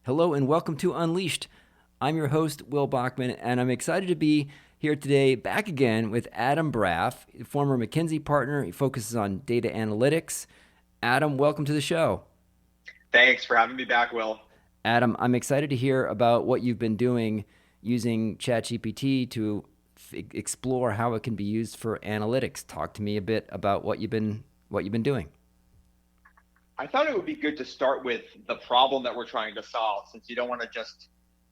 Hello and welcome to Unleashed. I'm your host, Will Bachman, and I'm excited to be here today back again with Adam Braff, former McKinsey partner. He focuses on data analytics. Adam, welcome to the show. Thanks for having me back, Will. Adam, I'm excited to hear about what you've been doing using Chat GPT to explore how it can be used for analytics. Talk to me a bit about what you've been doing. I thought it would be good to start with the problem that we're trying to solve, since you don't want to just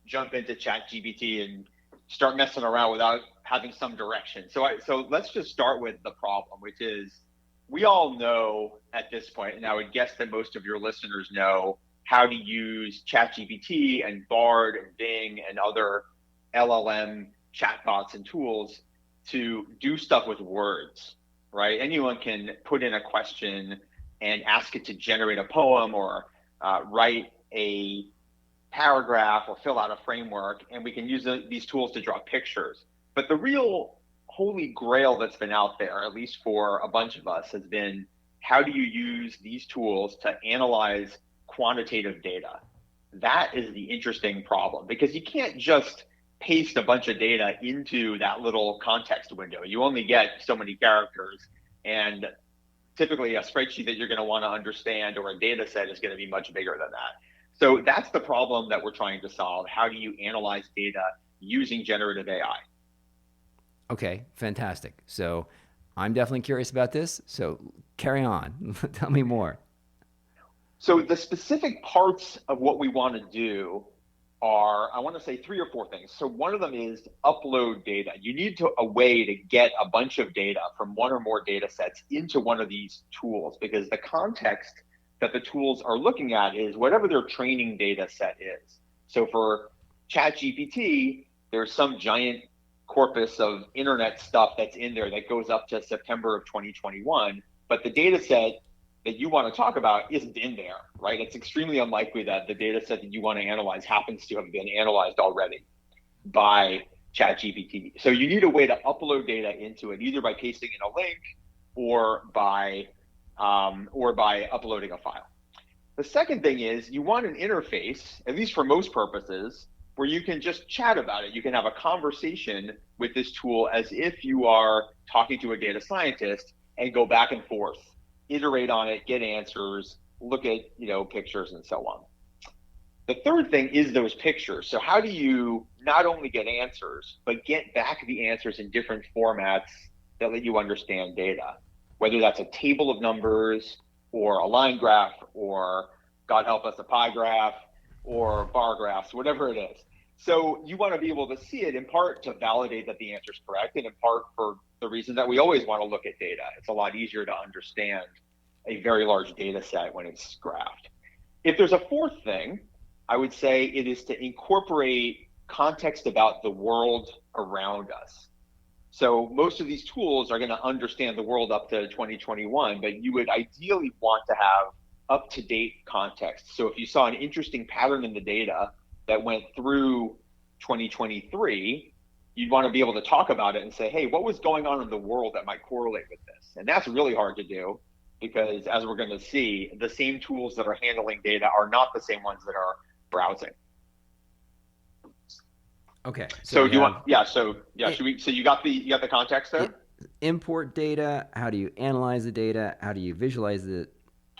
jump into Chat GPT and start messing around without having some direction. So let's just start with the problem, which is we all know at this point, and I would guess that most of your listeners know how to use Chat GPT and Bard and Bing and other LLM chatbots and tools to do stuff with words, right? Anyone can put in a question and ask it to generate a poem or write a paragraph or fill out a framework, and we can use these tools to draw pictures. But the real holy grail that's been out there, at least for a bunch of us, has been how do you use these tools to analyze quantitative data? That is the interesting problem, because you can't just paste a bunch of data into that little context window. You only get so many characters, and typically a spreadsheet that you're going to want to understand or a data set is going to be much bigger than that. So that's the problem that we're trying to solve. How do you analyze data using generative AI? Okay, fantastic. So I'm definitely curious about this. So carry on. Tell me more. So the specific parts of what we want to do are, I want to say three or four things. So one of them is upload data. You need a way to get a bunch of data from one or more data sets into one of these tools, because the context that the tools are looking at is whatever their training data set is. So for Chat GPT, there's some giant corpus of internet stuff that's in there that goes up to September of 2021, but the data set that you want to talk about isn't in there, right? It's extremely unlikely that the data set that you want to analyze happens to have been analyzed already by ChatGPT. So you need a way to upload data into it, either by pasting in a link or by uploading a file. The second thing is you want an interface, at least for most purposes, where you can just chat about it. You can have a conversation with this tool as if you are talking to a data scientist and go back and forth, iterate on it, get answers, look at pictures and so on. The third thing is those pictures. So how do you not only get answers, but get back the answers in different formats that let you understand data, whether that's a table of numbers or a line graph or, God help us, a pie graph or bar graphs, whatever it is. So you want to be able to see it in part to validate that the answer is correct, and in part for the reason that we always want to look at data. It's a lot easier to understand a very large data set when it's graphed. If there's a fourth thing, I would say it is to incorporate context about the world around us. So most of these tools are going to understand the world up to 2021, but you would ideally want to have up-to-date context. So if you saw an interesting pattern in the data that went through 2023, you'd want to be able to talk about it and say, hey, what was going on in the world that might correlate with this? And that's really hard to do, because as we're going to see, the same tools that are handling data are not the same ones that are browsing. Okay. So do you want, yeah, so yeah, so you got the context there? Import data, how do you analyze the data, how do you visualize the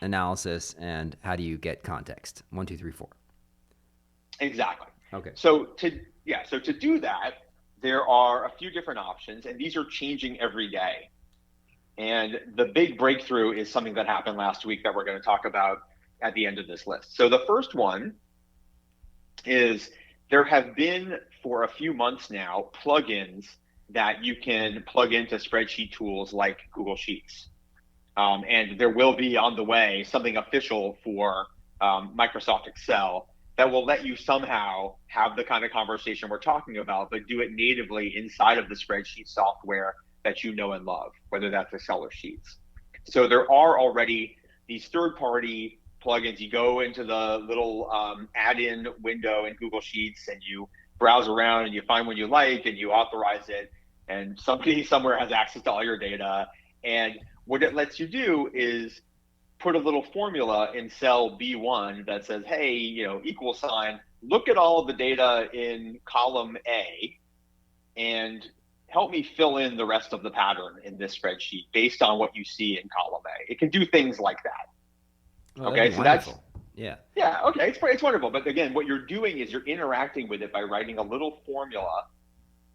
analysis, and how do you get context? One, two, three, four. Exactly. Okay. So to do that, there are a few different options, and these are changing every day. And the big breakthrough is something that happened last week that we're going to talk about at the end of this list. So the first one is there have been, for a few months now, plugins that you can plug into spreadsheet tools like Google Sheets. And there will be on the way something official for Microsoft Excel that will let you somehow have the kind of conversation we're talking about, but do it natively inside of the spreadsheet software that you know and love, whether that's Excel or Sheets. So there are already these third-party plugins. You go into the little add-in window in Google Sheets and you browse around and you find one you like and you authorize it, and somebody somewhere has access to all your data. And what it lets you do is put a little formula in cell B1 that says, hey, equal sign, look at all the data in column A and help me fill in the rest of the pattern in this spreadsheet based on what you see in column A. It can do things like that. Oh, that'd Okay, be so wonderful. Yeah. yeah, okay, it's wonderful. But again, what you're doing is you're interacting with it by writing a little formula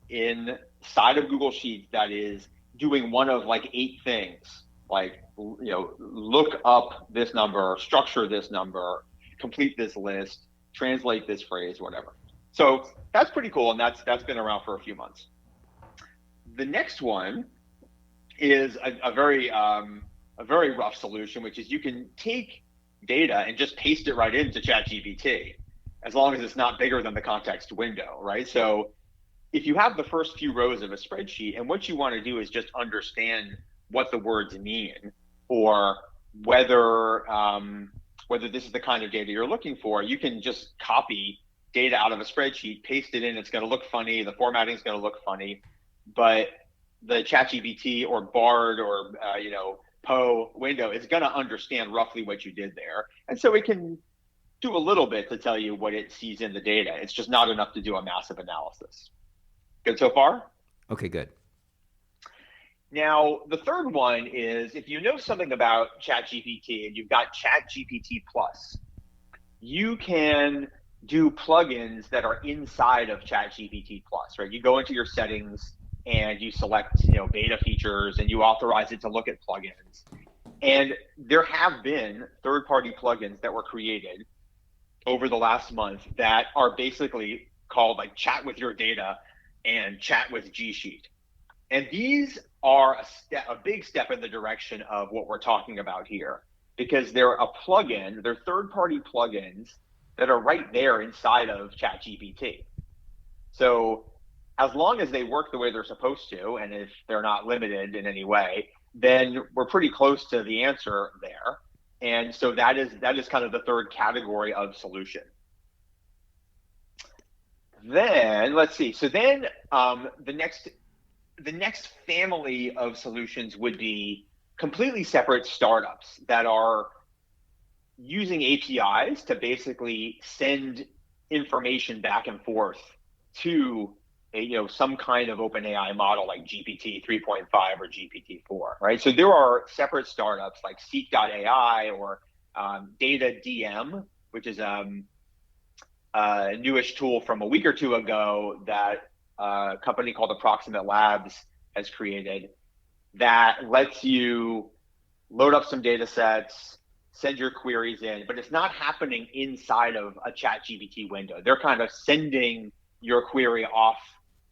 inside of Google Sheets that is doing one of like 8 things, like look up this number, structure this number, complete this list, translate this phrase, whatever. So that's pretty cool, and that's been around for a few months. The next one is a very rough solution, which is you can take data and just paste it right into Chat GPT, as long as it's not bigger than the context window, right? So if you have the first few rows of a spreadsheet and what you want to do is just understand what the words mean, or whether this is the kind of data you're looking for, you can just copy data out of a spreadsheet, paste it in. It's going to look funny. The formatting is going to look funny, but the ChatGPT or Bard or Poe window is going to understand roughly what you did there, and so it can do a little bit to tell you what it sees in the data. It's just not enough to do a massive analysis. Good so far? Okay, good. Now, the third one is if you know something about ChatGPT and you've got ChatGPT Plus, you can do plugins that are inside of ChatGPT Plus, right? You go into your settings and you select, beta features, and you authorize it to look at plugins. And there have been third-party plugins that were created over the last month that are basically called like Chat with Your Data and Chat with G Sheet. And these are a big step in the direction of what we're talking about here, because they're third-party plugins that are right there inside of ChatGPT. So as long as they work the way they're supposed to, and if they're not limited in any way, then we're pretty close to the answer there. And so that is kind of the third category of solution. Then let's see. So then the next family of solutions would be completely separate startups that are using APIs to basically send information back and forth to some kind of OpenAI model like GPT 3.5 or GPT 4, right? So there are separate startups like Seek.ai or DataDM, which is a newish tool from a week or two ago that a company called Approximate Labs has created, that lets you load up some data sets, send your queries in, but it's not happening inside of a ChatGPT window. They're kind of sending your query off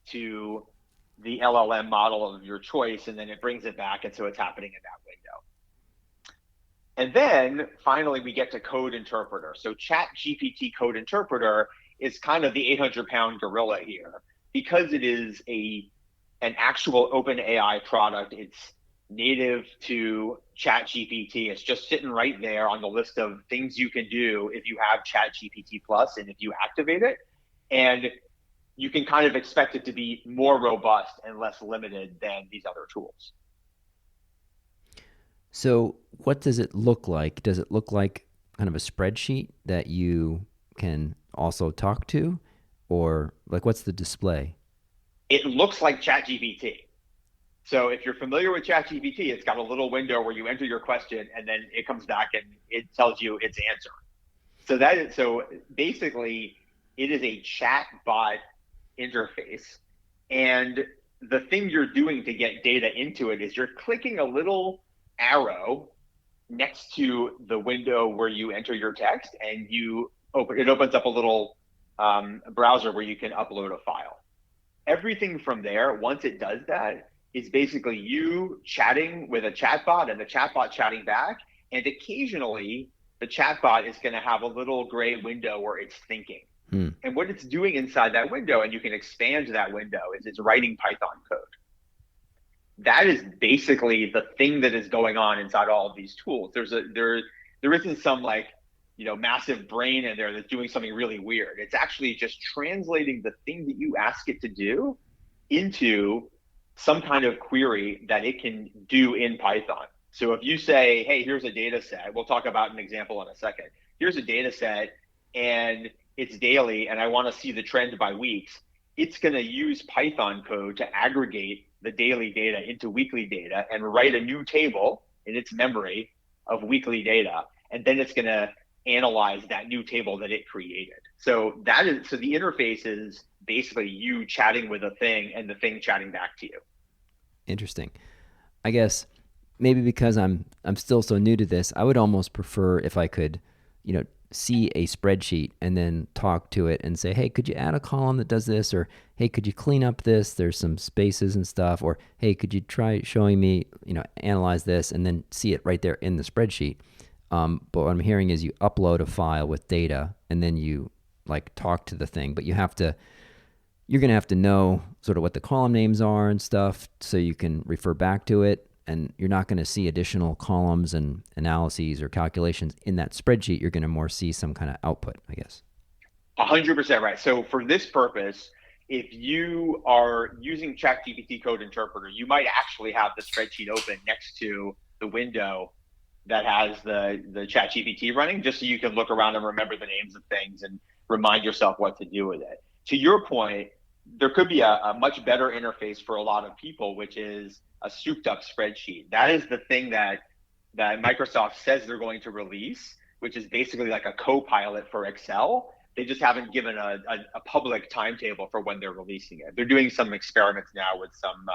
to the LLM model of your choice, and then it brings it back, and so it's happening in that window. And then finally, we get to Code Interpreter. So ChatGPT Code Interpreter is kind of the 800-pound gorilla here, because it is an actual OpenAI product. It's native to ChatGPT. It's just sitting right there on the list of things you can do if you have ChatGPT Plus and if you activate it. And you can kind of expect it to be more robust and less limited than these other tools. So what does it look like? Does it look like kind of a spreadsheet that you can also talk to? Or like, what's the display? It looks like ChatGPT. So if you're familiar with ChatGPT, it's got a little window where you enter your question and then it comes back and it tells you its answer. So basically it is a chatbot interface. And the thing you're doing to get data into it is you're clicking a little arrow next to the window where you enter your text, and it opens up a little browser where you can upload a file. Everything from there, once it does that, is basically you chatting with a chatbot and the chatbot chatting back. And occasionally the chatbot is going to have a little gray window where it's thinking. And what it's doing inside that window, and you can expand that window, is it's writing Python code. That is basically the thing that is going on inside all of these tools. There isn't some massive brain in there that's doing something really weird. It's actually just translating the thing that you ask it to do into some kind of query that it can do in Python. So if you say, hey, here's a data set, we'll talk about an example in a second. Here's a data set and it's daily and I want to see the trend by weeks. It's going to use Python code to aggregate the daily data into weekly data and write a new table in its memory of weekly data. And then it's going to analyze that new table that it created. So the interface is basically you chatting with a thing and the thing chatting back to you. Interesting. I guess maybe because I'm still so new to this, I would almost prefer if I could, see a spreadsheet and then talk to it and say, hey, could you add a column that does this? Or, hey, could you clean up this? There's some spaces and stuff. Or, hey, could you try showing me, analyze this and then see it right there in the spreadsheet. But what I'm hearing is you upload a file with data and then you talk to the thing, but you're going to have to know sort of what the column names are and stuff so you can refer back to it. And you're not going to see additional columns and analyses or calculations in that spreadsheet. You're going to more see some kind of output, I guess. 100% right. So for this purpose, if you are using Chat GPT code interpreter, you might actually have the spreadsheet open next to the window that has the Chat GPT running, just so you can look around and remember the names of things and remind yourself what to do with it. To your point, there could be a much better interface for a lot of people, which is a souped up spreadsheet. That is the thing that Microsoft says they're going to release, which is basically like a co-pilot for Excel. They just haven't given a public timetable for when they're releasing it. They're doing some experiments now with some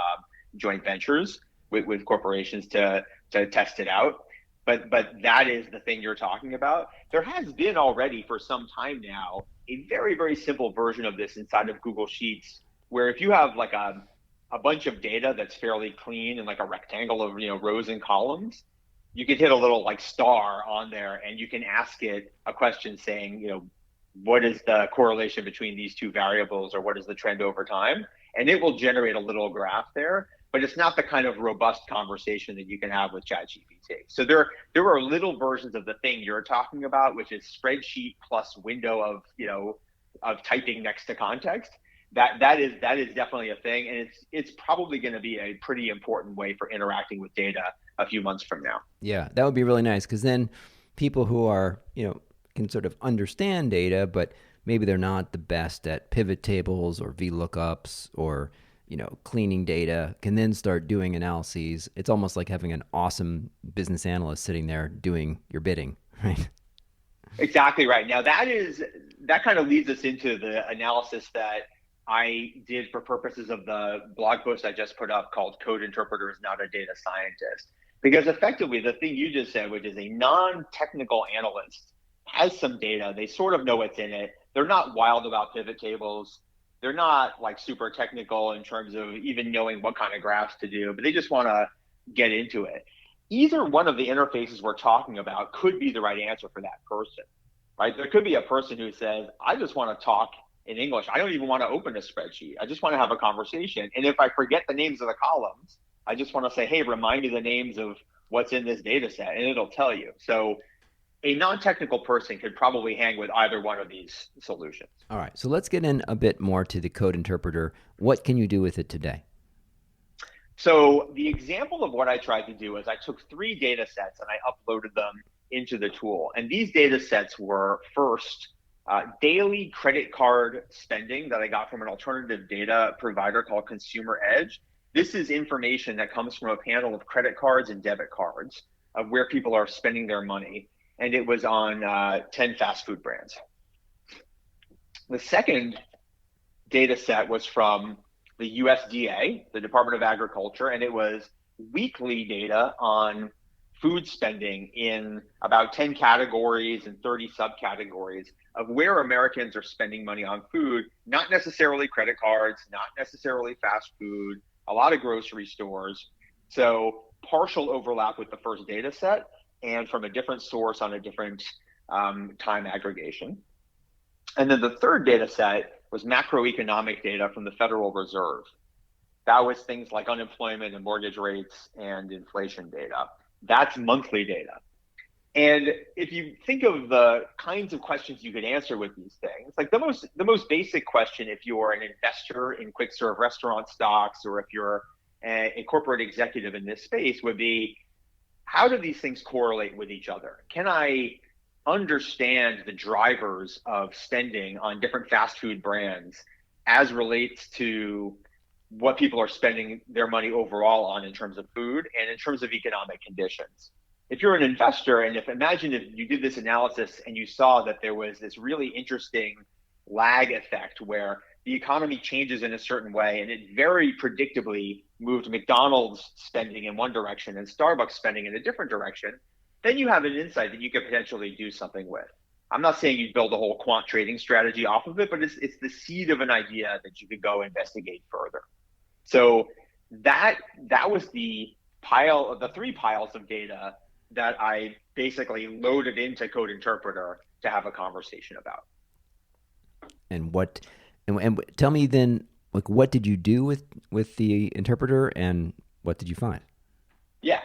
joint ventures with corporations to test it out. But that is the thing you're talking about. There has been already for some time now a very, very simple version of this inside of Google Sheets, where if you have like a bunch of data that's fairly clean and like a rectangle of rows and columns, you could hit a little star on there and you can ask it a question saying, what is the correlation between these two variables, or what is the trend over time? And it will generate a little graph there, but it's not the kind of robust conversation that you can have with ChatGPT. So there are little versions of the thing you're talking about, which is spreadsheet plus window of typing next to context. That is definitely a thing, and it's probably going to be a pretty important way for interacting with data a few months from now. Yeah, that would be really nice, because then people who are can sort of understand data, but maybe they're not the best at pivot tables or VLOOKUPs or cleaning data, can then start doing analyses. It's almost like having an awesome business analyst sitting there doing your bidding, right? Exactly right. Now that kind of leads us into the analysis that I did for purposes of the blog post I just put up called Code Interpreter is Not a Data Scientist. Because effectively the thing you just said, which is a non-technical analyst has some data, they sort of know what's in it. They're not wild about pivot tables. They're not super technical in terms of even knowing what kind of graphs to do, but they just want to get into it. Either one of the interfaces we're talking about could be the right answer for that person, right? There could be a person who says, I just want to talk in English. I don't even want to open a spreadsheet. I just want to have a conversation. And if I forget the names of the columns, I just want to say, hey, remind me the names of what's in this data set, and it'll tell you. So a non-technical person could probably hang with either one of these solutions. All right, so let's get in a bit more to the code interpreter. What can you do with it today? So the example of what I tried to do is I took 3 data sets and I uploaded them into the tool. And these data sets were first daily credit card spending that I got from an alternative data provider called Consumer Edge. This is information that comes from a panel of credit cards and debit cards of where people are spending their money. And it was on 10 fast food brands. The second data set was from the USDA, the Department of Agriculture, and it was weekly data on food spending in about 10 categories and 30 subcategories of where Americans are spending money on food, not necessarily credit cards, not necessarily fast food, a lot of grocery stores. So partial overlap with the first data set and from a different source on a different time aggregation. And then the third data set was macroeconomic data from the Federal Reserve. That was things like unemployment and mortgage rates and inflation data. That's monthly data. And if you think of the kinds of questions you could answer with these things, like the most basic question, if you're an investor in quick serve restaurant stocks, or if you're a corporate executive in this space, would be, how do these things correlate with each other? Can I understand the drivers of spending on different fast food brands as relates to what people are spending their money overall on in terms of food and in terms of economic conditions? If you're an investor, and imagine if you did this analysis and you saw that there was this really interesting lag effect where the economy changes in a certain way and it very predictably moved McDonald's spending in one direction and Starbucks spending in a different direction, then you have an insight that you could potentially do something with. I'm not saying you'd build a whole quant trading strategy off of it, but it's the seed of an idea that you could go investigate further. So that was the three piles of data that I basically loaded into Code Interpreter to have a conversation about. And tell me then, like, what did you do with the interpreter and what did you find? Yeah.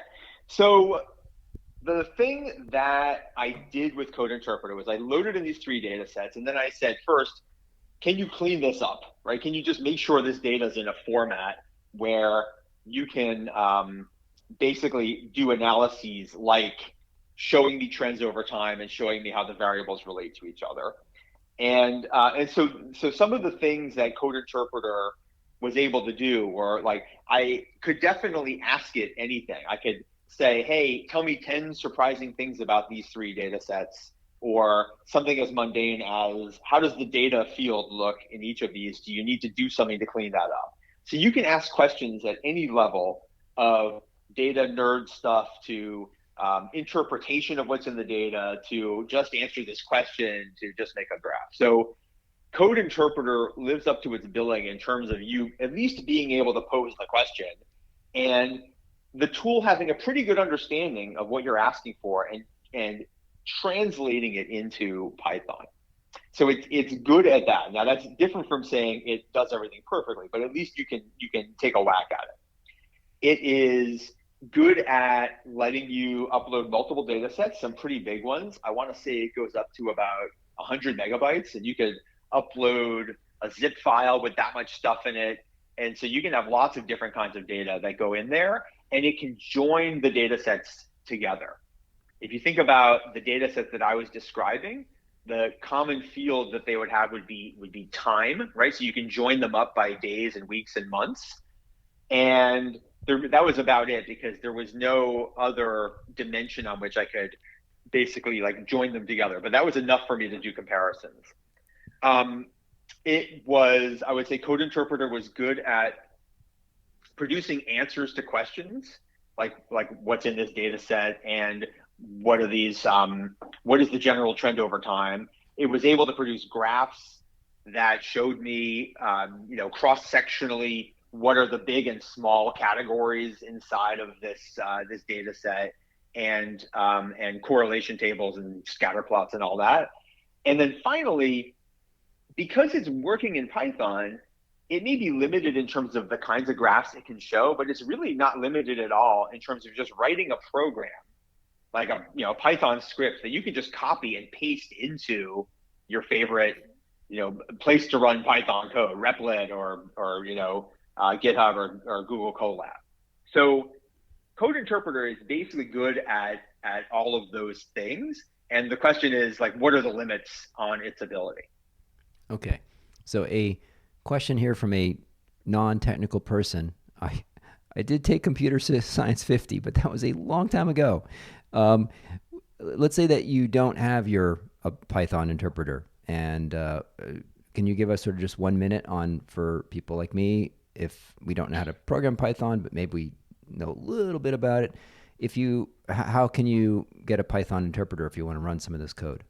So the thing that I did with Code Interpreter was I loaded in these three data sets, and then I said, first, can you clean this up, right? Can you just make sure this data is in a format where you can basically do analyses like showing me trends over time and showing me how the variables relate to each other. And so some of the things that Code Interpreter was able to do were, like, I could definitely ask it anything. I could say, hey, tell me 10 surprising things about these three data sets, or something as mundane as, how does the data field look in each of these? Do you need to do something to clean that up? So you can ask questions at any level, of data nerd stuff to interpretation of what's in the data, to just answer this question, to just make a graph. So Code Interpreter lives up to its billing in terms of you at least being able to pose the question and the tool having a pretty good understanding of what you're asking for and translating it into Python. So it's good at that. Now that's different from saying it does everything perfectly, but at least you can take a whack at it. It is good at letting you upload multiple data sets, some pretty big ones. I want to say it goes up to about 100 megabytes, and you could upload a zip file with that much stuff in it. And so you can have lots of different kinds of data that go in there, and it can join the data sets together. If you think about the data sets that I was describing, the common field that they would have would be time, right? So you can join them up by days and weeks and months. And that was about it, because there was no other dimension on which I could basically like join them together. But that was enough for me to do comparisons. It was, I would say, Code Interpreter was good at producing answers to questions like what's in this data set and what are these, what is the general trend over time. It was able to produce graphs that showed me, cross-sectionally, what are the big and small categories inside of this data set, and correlation tables and scatter plots and all that. And then finally, because it's working in Python, it may be limited in terms of the kinds of graphs it can show, but it's really not limited at all in terms of just writing a program, like a Python script that you can just copy and paste into your favorite place to run Python code, Replit or GitHub or Google Colab. So Code Interpreter is basically good at all of those things. And the question is, like, what are the limits on its ability? Okay. So a question here from a non-technical person. I did take computer science 50, but that was a long time ago. Let's say that you don't have your Python interpreter, and can you give us sort of just 1 minute on, for people like me, if we don't know how to program Python, but maybe we know a little bit about it, how can you get a Python interpreter if you want to run some of this code?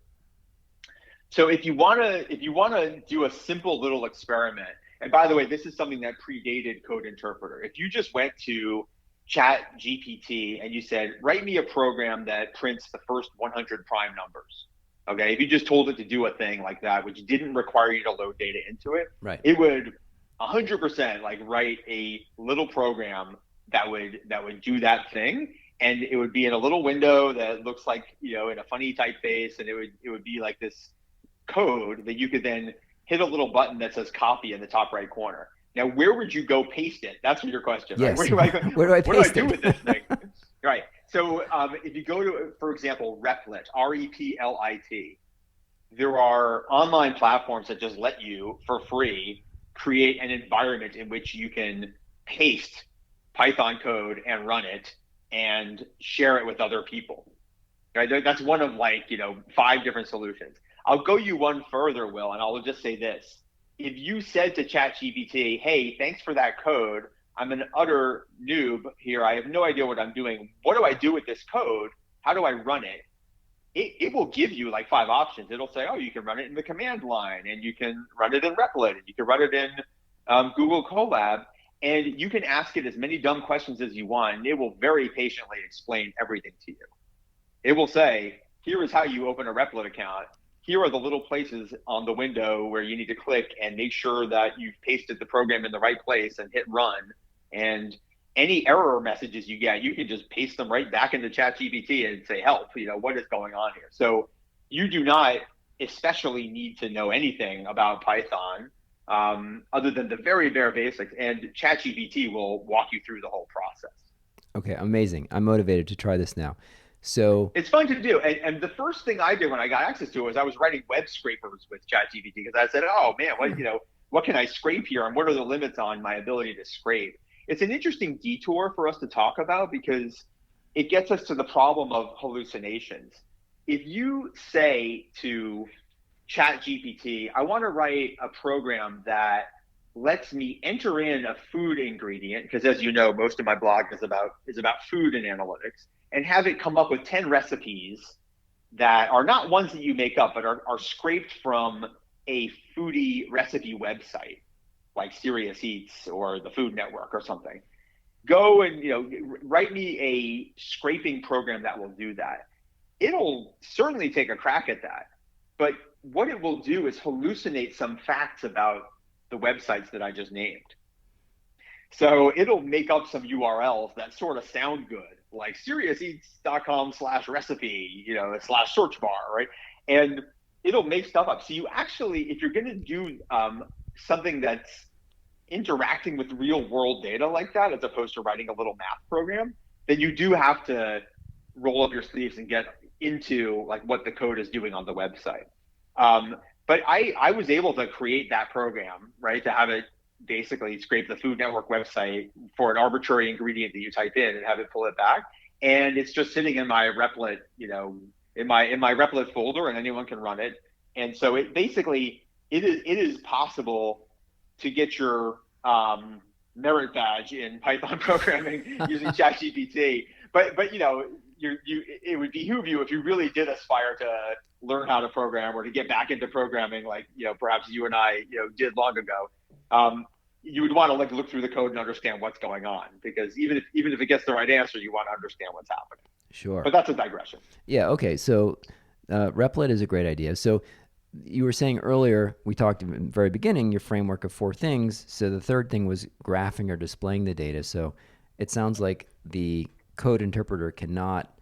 So if you want to do a simple little experiment, and by the way, this is something that predated Code Interpreter. If you just went to Chat GPT and you said, write me a program that prints the first 100 prime numbers, okay? If you just told it to do a thing like that, which didn't require you to load data into it, right, it would 100% like write a little program that would do that thing, and it would be in a little window that looks like, in a funny typeface, and it would be like this code that you could then hit a little button that says copy in the top right corner. Now, where would you go paste it? That's your question, yes. right? Where do I paste do with this thing? Right. So if you go to, for example, Replit, Replit, there are online platforms that just let you, for free, create an environment in which you can paste Python code and run it and share it with other people. Right? That's one of like, 5 different solutions. I'll go you one further, Will, and I'll just say this. If you said to ChatGPT, hey, thanks for that code. I'm an utter noob here. I have no idea what I'm doing. What do I do with this code? How do I run it? It will give you like 5 options. It'll say, oh, you can run it in the command line, and you can run it in Replit, and you can run it in Google Colab, and you can ask it as many dumb questions as you want, and it will very patiently explain everything to you. It will say, here is how you open a Replit account. Here are the little places on the window where you need to click and make sure that you've pasted the program in the right place and hit run. And any error messages you get, you can just paste them right back into ChatGPT and say, help, what is going on here? So you do not especially need to know anything about Python other than the very, very basics. And ChatGPT will walk you through the whole process. Okay, amazing. I'm motivated to try this now. So it's fun to do. And the first thing I did when I got access to it was I was writing web scrapers with ChatGPT because I said, oh man, what can I scrape here? And what are the limits on my ability to scrape? It's an interesting detour for us to talk about because it gets us to the problem of hallucinations. If you say to ChatGPT, I want to write a program that lets me enter in a food ingredient, because as you know, most of my blog is about food and analytics, and have it come up with 10 recipes that are not ones that you make up, but are scraped from a foodie recipe website like Serious Eats or the Food Network or something. Go and write me a scraping program that will do that. It'll certainly take a crack at that, but what it will do is hallucinate some facts about the websites that I just named. So it'll make up some URLs that sort of sound good, like seriouseats.com/recipe, /search bar, right? And it'll make stuff up. So you actually, if you're going to do something that's interacting with real world data like that, as opposed to writing a little math program, then you do have to roll up your sleeves and get into like what the code is doing on the website. But I was able to create that program, right, to have it basically scrape the Food Network website for an arbitrary ingredient that you type in and have it pull it back. And it's just sitting in my Replit, in my Replit folder, and anyone can run it. And so it basically, it is possible to get your merit badge in Python programming using ChatGPT. But it would behoove you if you really did aspire to learn how to program or to get back into programming, like perhaps you and I did long ago. You would want to look through the code and understand what's going on, because even if it gets the right answer, you want to understand what's happening. Sure. But that's a digression. Yeah. Okay. So Replit is a great idea. So you were saying earlier, we talked at the very beginning, your framework of 4 things. So the third thing was graphing or displaying the data. So it sounds like the code interpreter cannot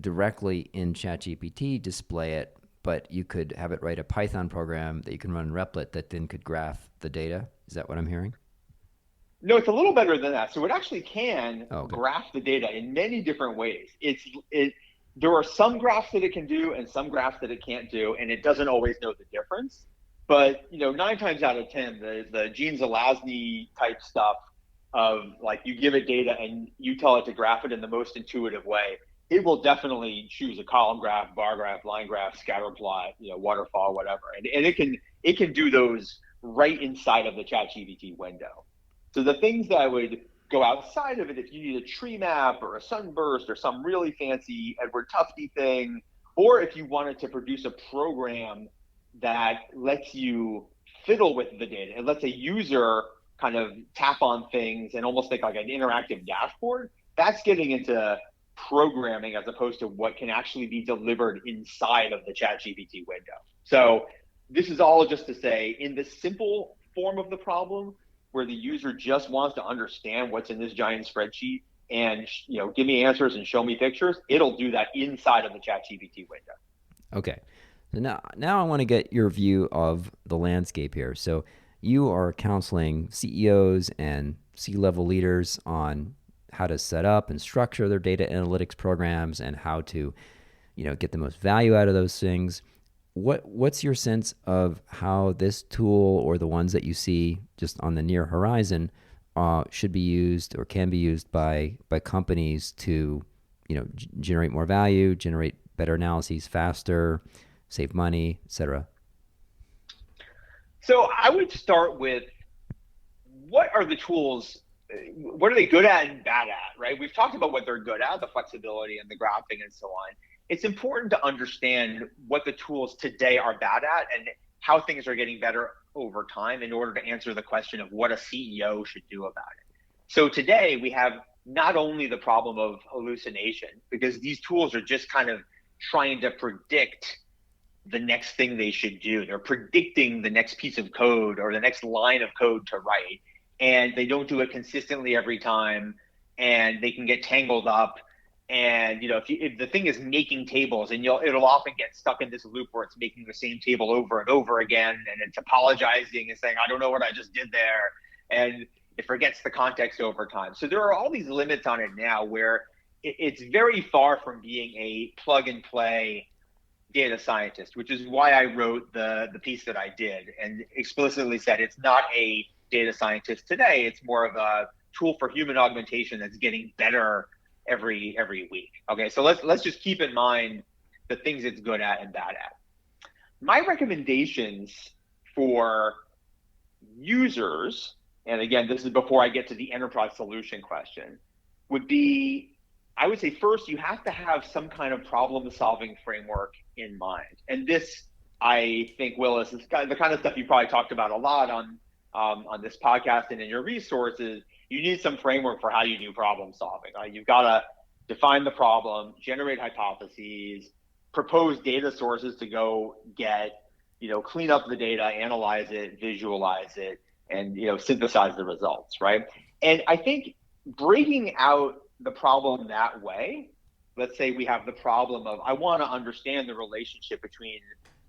directly in ChatGPT display it, but you could have it write a Python program that you can run in Replit that then could graph the data. Is that what I'm hearing? No, it's a little better than that. So it actually can graph the data in many different ways. There are some graphs that it can do and some graphs that it can't do, and it doesn't always know the difference. But 9 times out of 10, the Gene Zelazny type stuff of like you give it data and you tell it to graph it in the most intuitive way, it will definitely choose a column graph, bar graph, line graph, scatter plot, waterfall, whatever, and it can do those right inside of the ChatGPT window. So the things that would go outside of it, if you need a tree map or a sunburst or some really fancy Edward Tufte thing, or if you wanted to produce a program that lets you fiddle with the data and lets a user kind of tap on things and almost think like an interactive dashboard, that's getting into programming as opposed to what can actually be delivered inside of the ChatGPT window. So this is all just to say, in the simple form of the problem, where the user just wants to understand what's in this giant spreadsheet and give me answers and show me pictures, it'll do that inside of the ChatGPT window. Okay. So now I want to get your view of the landscape here. So you are counseling CEOs and C-level leaders on how to set up and structure their data analytics programs and how to, get the most value out of those things. What's your sense of how this tool or the ones that you see just on the near horizon should be used or can be used by companies to, generate more value, generate better analyses faster, save money, etc.? So I would start with, what are the tools? What are they good at and bad at, right? We've talked about what they're good at, the flexibility and the graphing and so on. It's important to understand what the tools today are bad at and how things are getting better over time in order to answer the question of what a CEO should do about it. So today we have not only the problem of hallucination, because these tools are just kind of trying to predict the next thing they should do. They're predicting the next piece of code or the next line of code to write, and they don't do it consistently every time, and they can get tangled up. And if the thing is making tables, and it'll often get stuck in this loop where it's making the same table over and over again, and it's apologizing and saying, I don't know what I just did there, and it forgets the context over time. So there are all these limits on it now where it's very far from being a plug and play data scientist, which is why I wrote the piece that I did and explicitly said it's not a data scientist today. It's more of a tool for human augmentation that's getting better every week. Okay, so let's just keep in mind the things it's good at and bad at. My recommendations for users, and again, this is before I get to the enterprise solution question, would be, I would say first, you have to have some kind of problem-solving framework in mind. And this, I think, Will, is the kind of stuff you probably talked about a lot on this podcast and in your resources. You need some framework for how you do problem solving. Right? You've got to define the problem, generate hypotheses, propose data sources to go get, clean up the data, analyze it, visualize it, and synthesize the results, right? And I think breaking out the problem that way, let's say we have the problem of, I want to understand the relationship between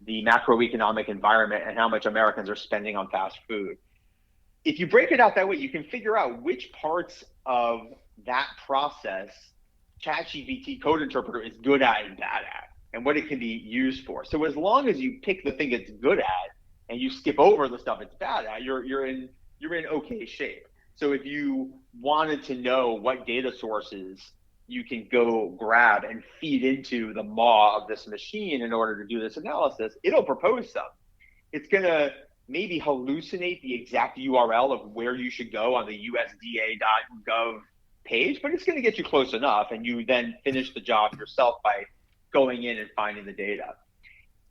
the macroeconomic environment and how much Americans are spending on fast food. If you break it out that way, you can figure out which parts of that process Chat GPT Code Interpreter is good at and bad at, and what it can be used for. So as long as you pick the thing it's good at and you skip over the stuff it's bad at, you're in okay shape. So if you wanted to know what data sources you can go grab and feed into the maw of this machine in order to do this analysis, it'll propose some. It's going to maybe hallucinate the exact URL of where you should go on the USDA.gov page, but it's going to get you close enough, and you then finish the job yourself by going in and finding the data.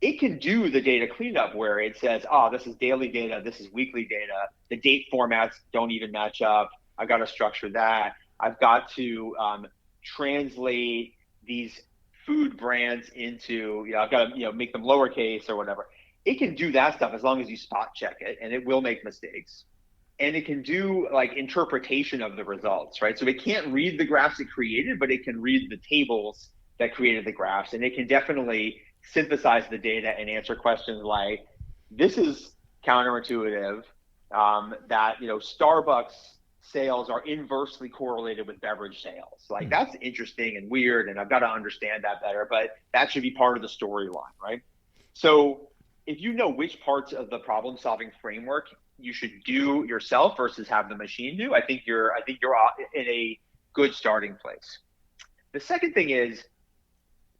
It can do the data cleanup where it says, this is daily data, this is weekly data, the date formats don't even match up, I've got to structure that, I've got to translate these food brands into, I've got to make them lowercase or whatever. It can do that stuff as long as you spot check it, and it will make mistakes. And it can do like interpretation of the results, right? So it can't read the graphs it created, but it can read the tables that created the graphs, and it can definitely synthesize the data and answer questions like, this is counterintuitive, that Starbucks sales are inversely correlated with beverage sales. Like, that's interesting and weird, and I've got to understand that better, but that should be part of the storyline, right? So if you know which parts of the problem solving framework you should do yourself versus have the machine do, I think you're in a good starting place. The second thing is,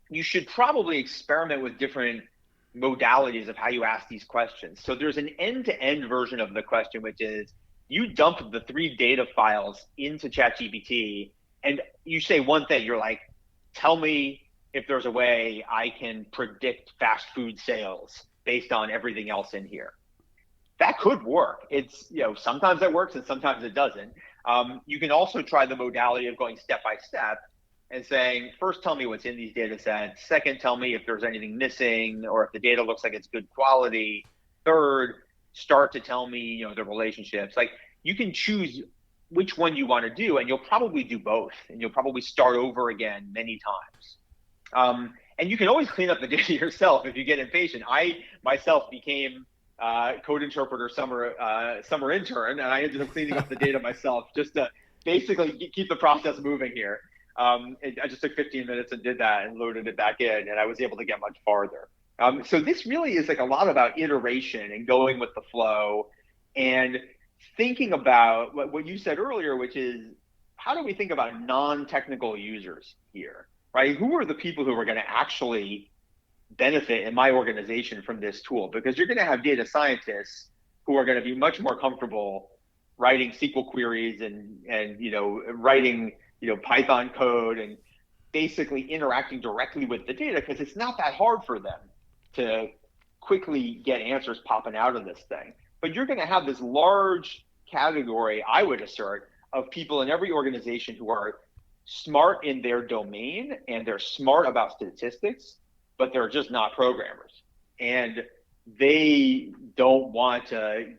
you should probably experiment with different modalities of how you ask these questions. So there's an end-to-end version of the question, which is, you dump the 3 data files into ChatGPT and you say one thing, you're like, tell me if there's a way I can predict fast food sales based on everything else in here. That could work. It's, sometimes it works and sometimes it doesn't. You can also try the modality of going step by step and saying, first, tell me what's in these data sets. Second, tell me if there's anything missing or if the data looks like it's good quality. Third, start to tell me, the relationships. Like, you can choose which one you want to do, and you'll probably do both, and you'll probably start over again many times. And you can always clean up the data yourself if you get impatient. I myself became code interpreter summer intern, and I ended up cleaning up the data myself just to basically keep the process moving here. I just took 15 minutes and did that and loaded it back in, and I was able to get much farther. So this really is like a lot about iteration and going with the flow and thinking about what you said earlier, which is how do we think about non-technical users here, right? Who are the people who are going to actually benefit in my organization from this tool? Because you're going to have data scientists who are going to be much more comfortable writing SQL queries and writing Python code and basically interacting directly with the data, because it's not that hard for them to quickly get answers popping out of this thing. But you're going to have this large category, I would assert, of people in every organization who are smart in their domain and they're smart about statistics, but they're just not programmers. And they don't want to,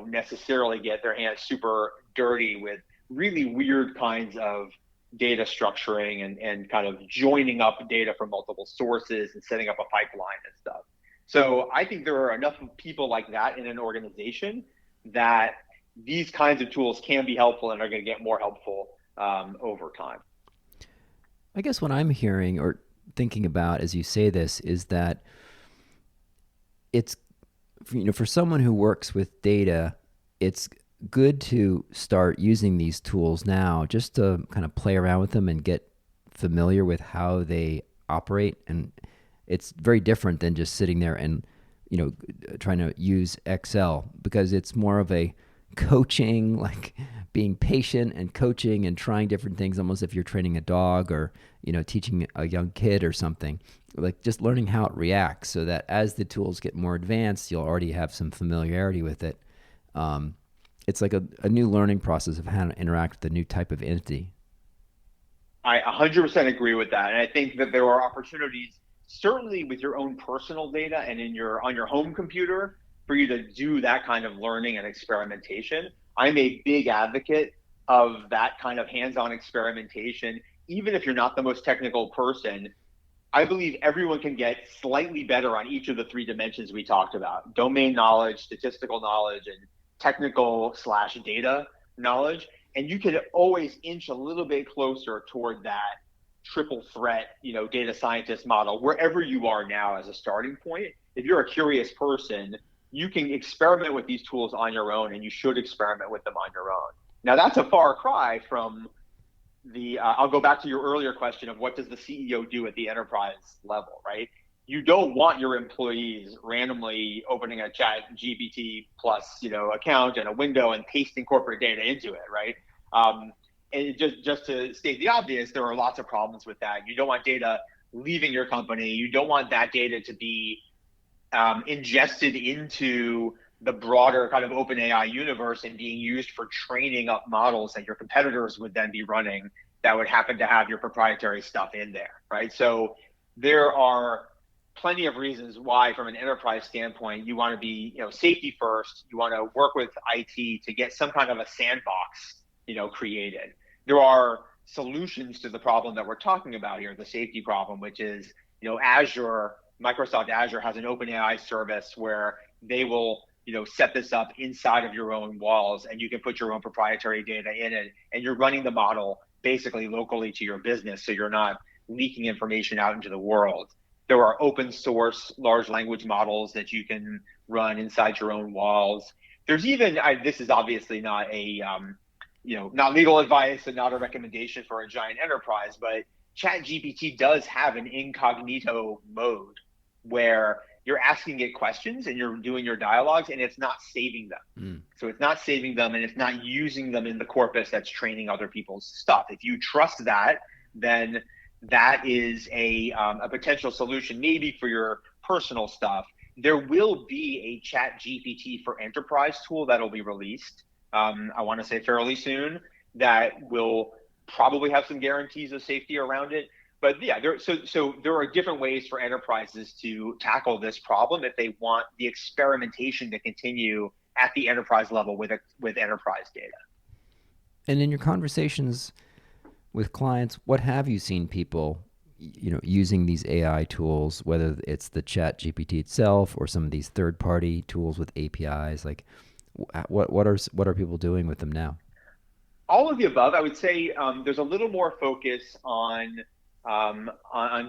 necessarily get their hands super dirty with really weird kinds of data structuring and kind of joining up data from multiple sources and setting up a pipeline and stuff. So I think there are enough people like that in an organization that these kinds of tools can be helpful and are going to get more helpful over time. I guess what I'm hearing or thinking about as you say this is that it's, for someone who works with data, it's good to start using these tools now just to kind of play around with them and get familiar with how they operate. And it's very different than just sitting there and, trying to use Excel, because it's more of a coaching, like being patient and coaching and trying different things, almost if you're training a dog or, teaching a young kid or something, like just learning how it reacts so that as the tools get more advanced, you'll already have some familiarity with it. It's like a new learning process of how to interact with a new type of entity. I 100% agree with that. And I think that there are opportunities, certainly with your own personal data and on your home computer, for you to do that kind of learning and experimentation. I'm a big advocate of that kind of hands-on experimentation. Even if you're not the most technical person, I believe everyone can get slightly better on each of the three dimensions we talked about: domain knowledge, statistical knowledge, and technical/data knowledge. And you can always inch a little bit closer toward that triple threat, data scientist model, wherever you are now as a starting point. If you're a curious person, you can experiment with these tools on your own, and you should experiment with them on your own. Now, that's a far cry from I'll go back to your earlier question of what does the CEO do at the enterprise level, right? You don't want your employees randomly opening a Chat GPT plus, account and a window and pasting corporate data into it, right? And just to state the obvious, there are lots of problems with that. You don't want data leaving your company. You don't want that data to be ingested into the broader kind of open AI universe and being used for training up models that your competitors would then be running that would happen to have your proprietary stuff in there, right? So there are plenty of reasons why, from an enterprise standpoint, you want to be, safety first. You want to work with IT to get some kind of a sandbox, created. There are solutions to the problem that we're talking about here, the safety problem, which is, Microsoft Azure has an OpenAI service where they will, set this up inside of your own walls, and you can put your own proprietary data in it, and you're running the model basically locally to your business, so you're not leaking information out into the world. There are open source large language models that you can run inside your own walls. There's even, this is obviously not not legal advice and not a recommendation for a giant enterprise, but Chat GPT does have an incognito mode where you're asking it questions and you're doing your dialogues, and it's not saving them. So it's not saving them, and it's not using them in the corpus that's training other people's stuff. If you trust that, then that is a potential solution maybe for your personal stuff. There will be a Chat GPT for enterprise tool that'll be released, I want to say fairly soon, that will probably have some guarantees of safety around it. But yeah, there are different ways for enterprises to tackle this problem if they want the experimentation to continue at the enterprise level with enterprise data. And in your conversations with clients, what have you seen people, using these AI tools, whether it's the Chat GPT itself or some of these third-party tools with APIs? Like, what are people doing with them now? All of the above. I would say there's a little more focus on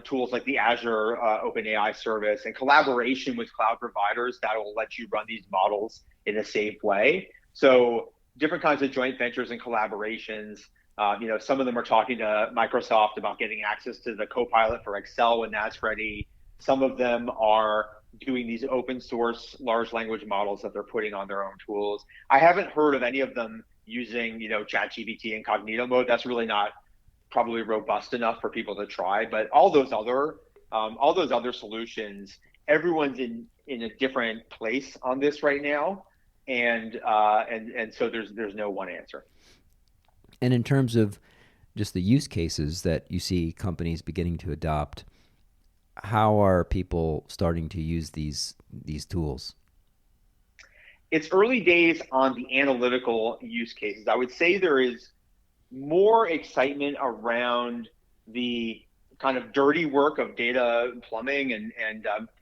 tools like the Azure OpenAI service and collaboration with cloud providers that will let you run these models in a safe way. So different kinds of joint ventures and collaborations. Some of them are talking to Microsoft about getting access to the Copilot for Excel when that's ready. Some of them are doing these open source large language models that they're putting on their own tools. I haven't heard of any of them using, Chat GPT incognito mode. That's really not probably robust enough for people to try. But all those other solutions, everyone's in a different place on this right now, and so there's no one answer. And in terms of just the use cases that you see companies beginning to adopt, how are people starting to use these tools? It's early days on the analytical use cases. I would say there is more excitement around the kind of dirty work of data plumbing and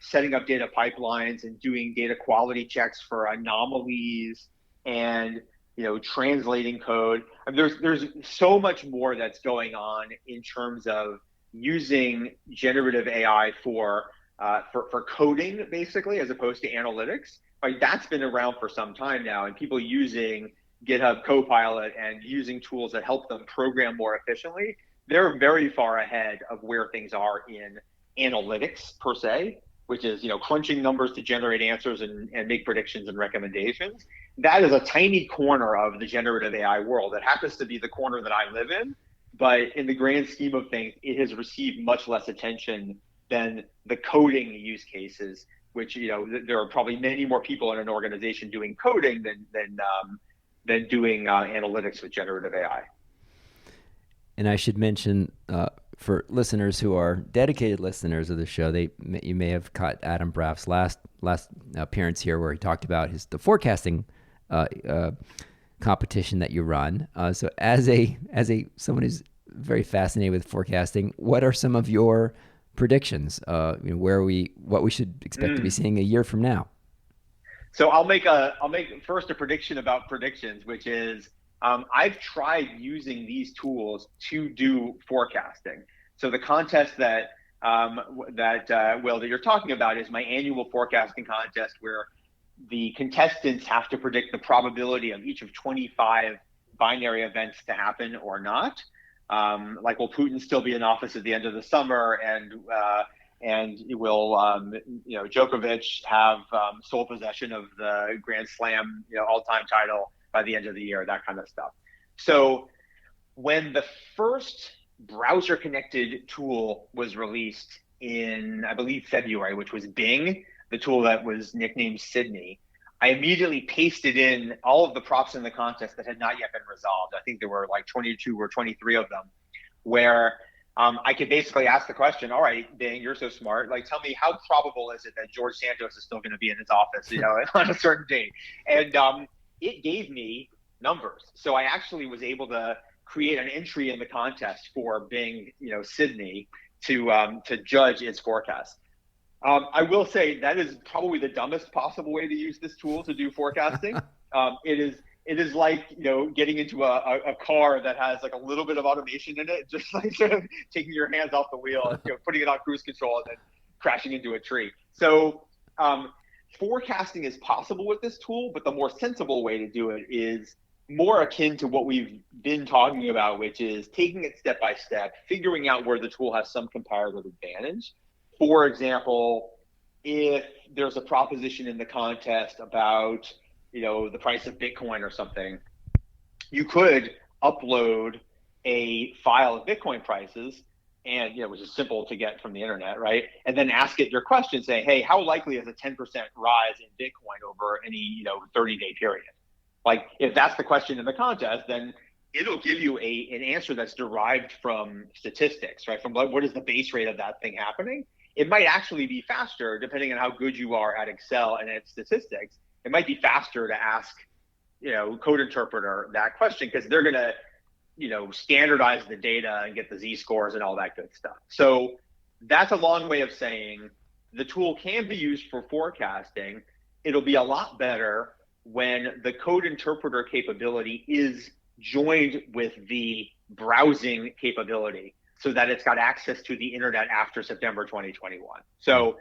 setting up data pipelines and doing data quality checks for anomalies and translating code. I mean, there's so much more that's going on in terms of using generative AI for coding, basically, as opposed to analytics. Like, that's been around for some time now, and people using GitHub Copilot and using tools that help them program more efficiently, they're very far ahead of where things are in analytics per se, which is crunching numbers to generate answers and make predictions and recommendations. That is a tiny corner of the generative AI world. It happens to be the corner that I live in, but in the grand scheme of things, it has received much less attention than the coding use cases, which there are probably many more people in an organization doing coding than doing analytics with generative AI. And I should mention for listeners who are dedicated listeners of the show, you may have caught Adam Braff's last appearance here, where he talked about the forecasting competition that you run. So as someone who's very fascinated with forecasting, what are some of your predictions? What we should expect to be seeing a year from now? So I'll make first a prediction about predictions, which is I've tried using these tools to do forecasting. So the contest that you're talking about is my annual forecasting contest, where the contestants have to predict the probability of each of 25 binary events to happen or not. Like, will Putin still be in office at the end of the summer, and will Djokovic have sole possession of the Grand Slam all-time title by the end of the year, that kind of stuff. So when the first browser-connected tool was released in, I believe, February, which was Bing, the tool that was nicknamed Sydney, I immediately pasted in all of the props in the contest that had not yet been resolved. I think there were like 22 or 23 of them, where I could basically ask the question, all right, Bing, you're so smart. Like, tell me, how probable is it that George Santos is still going to be in his office, on a certain date? And it gave me numbers. So I actually was able to create an entry in the contest for Bing, Sydney, to judge its forecast. I will say that is probably the dumbest possible way to use this tool to do forecasting. It is like, getting into a car that has like a little bit of automation in it, just like sort of taking your hands off the wheel and putting it on cruise control and then crashing into a tree. So forecasting is possible with this tool, but the more sensible way to do it is more akin to what we've been talking about, which is taking it step by step, figuring out where the tool has some comparative advantage. For example, if there's a proposition in the contest about the price of Bitcoin or something, you could upload a file of Bitcoin prices, and which is simple to get from the internet, right? And then ask it your question, say, hey, how likely is a 10% rise in Bitcoin over any 30-day period? Like, if that's the question in the contest, then it'll give you an answer that's derived from statistics, right? From what is the base rate of that thing happening? It might actually be faster, depending on how good you are at Excel and at statistics. It might be faster to ask, Code Interpreter that question, because they're going to, standardize the data and get the Z-scores and all that good stuff. So that's a long way of saying the tool can be used for forecasting. It'll be a lot better when the Code Interpreter capability is joined with the browsing capability so that it's got access to the internet after September 2021. So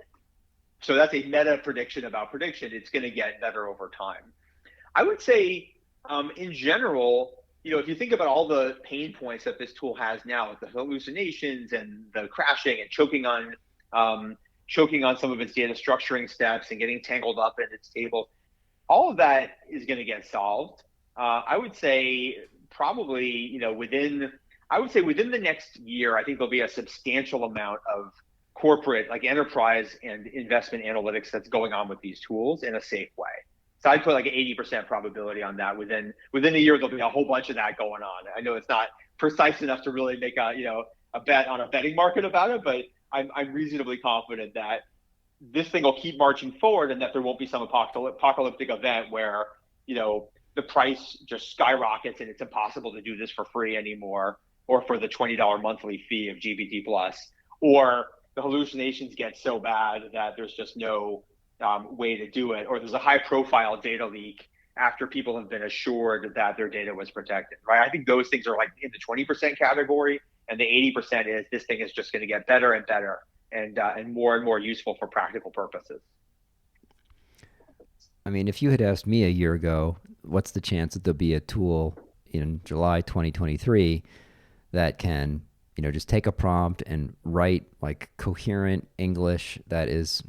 that's a meta prediction about prediction. It's going to get better over time. I would say, in general, if you think about all the pain points that this tool has now, like the hallucinations and the crashing and choking on some of its data structuring steps and getting tangled up in its tables, all of that is going to get solved. I would say probably, within the next year, I think there'll be a substantial amount of corporate, like enterprise and investment analytics that's going on with these tools in a safe way. So I'd put like an 80% probability on that. Within a year, there'll be a whole bunch of that going on. I know it's not precise enough to really make a bet on a betting market about it, but I'm reasonably confident that this thing will keep marching forward and that there won't be some apocalyptic event where, the price just skyrockets and it's impossible to do this for free anymore, or for the $20 monthly fee of GPT plus, or the hallucinations get so bad that there's just no way to do it, or there's a high profile data leak after people have been assured that their data was protected, right? I think those things are like in the 20% category, and the 80% is this thing is just going to get better and better and more useful for practical purposes. I mean, if you had asked me a year ago, what's the chance that there'll be a tool in July 2023 that can, just take a prompt and write like coherent English that is,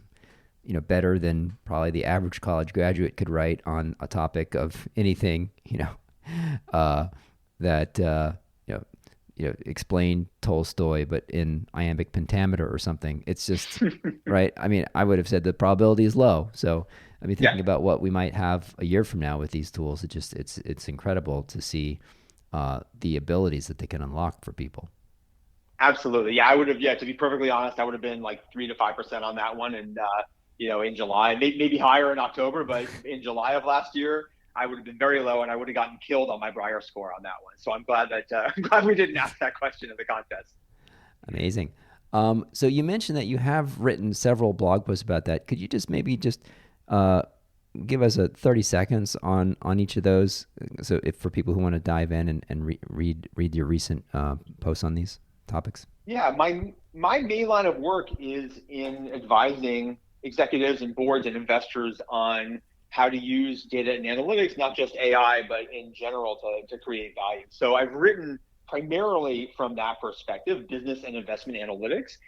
better than probably the average college graduate could write on a topic of anything, that, explain Tolstoy, but in iambic pentameter or something. It's just, right? I mean, I would have said the probability is low. So, I mean, thinking about what we might have a year from now with these tools, it's incredible to see the abilities that they can unlock for people. Absolutely. Yeah, I would have, to be perfectly honest, I would have been like 3 to 5% on that one. And, in July, maybe higher in October, but in July of last year, I would have been very low and I would have gotten killed on my Breyer score on that one. So I'm glad we didn't ask that question in the contest. Amazing. So you mentioned that you have written several blog posts about that. Could you maybe give us 30 seconds on each of those? So if for people who want to dive in and read your recent posts on these topics. Yeah, my main line of work is in advising executives and boards and investors on how to use data and analytics, not just AI, but in general to create value. So I've written primarily from that perspective, business and investment analytics.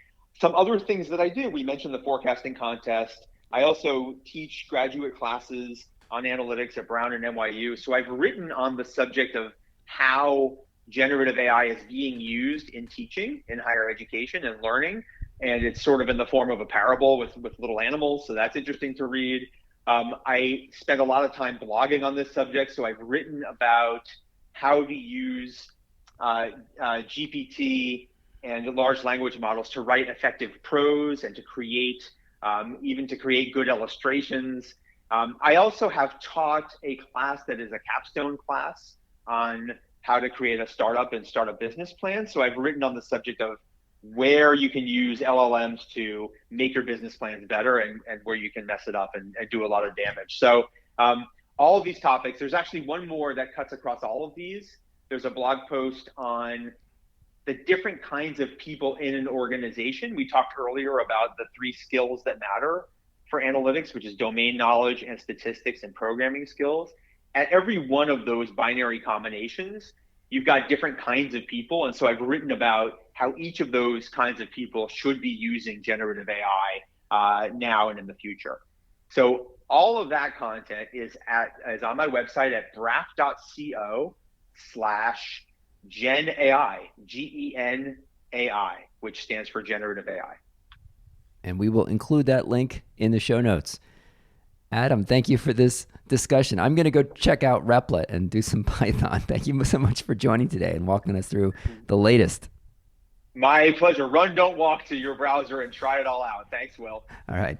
Some other things that I do, we mentioned the forecasting contest. I also teach graduate classes on analytics at Brown and NYU. So I've written on the subject of how generative AI is being used in teaching in higher education and learning. And it's sort of in the form of a parable with little animals. So that's interesting to read. I spend a lot of time blogging on this subject. So I've written about how to use GPT and large language models to write effective prose and to create good illustrations. I also have taught a class that is a capstone class on how to create a startup and start a business plan. So I've written on the subject of where you can use LLMs to make your business plans better and where you can mess it up and do a lot of damage. So all of these topics, there's actually one more that cuts across all of these. There's a blog post on the different kinds of people in an organization. We talked earlier about the 3 skills that matter for analytics, which is domain knowledge and statistics and programming skills. At every one of those binary combinations, you've got different kinds of people. And so I've written about how each of those kinds of people should be using generative AI now and in the future. So all of that content is on my website at braff.co/GenAI, GenAI, which stands for generative AI. And we will include that link in the show notes. Adam, thank you for this discussion. I'm going to go check out Replit and do some Python. Thank you so much for joining today and walking us through the latest. My pleasure. Run, don't walk to your browser and try it all out. Thanks, Will. All right.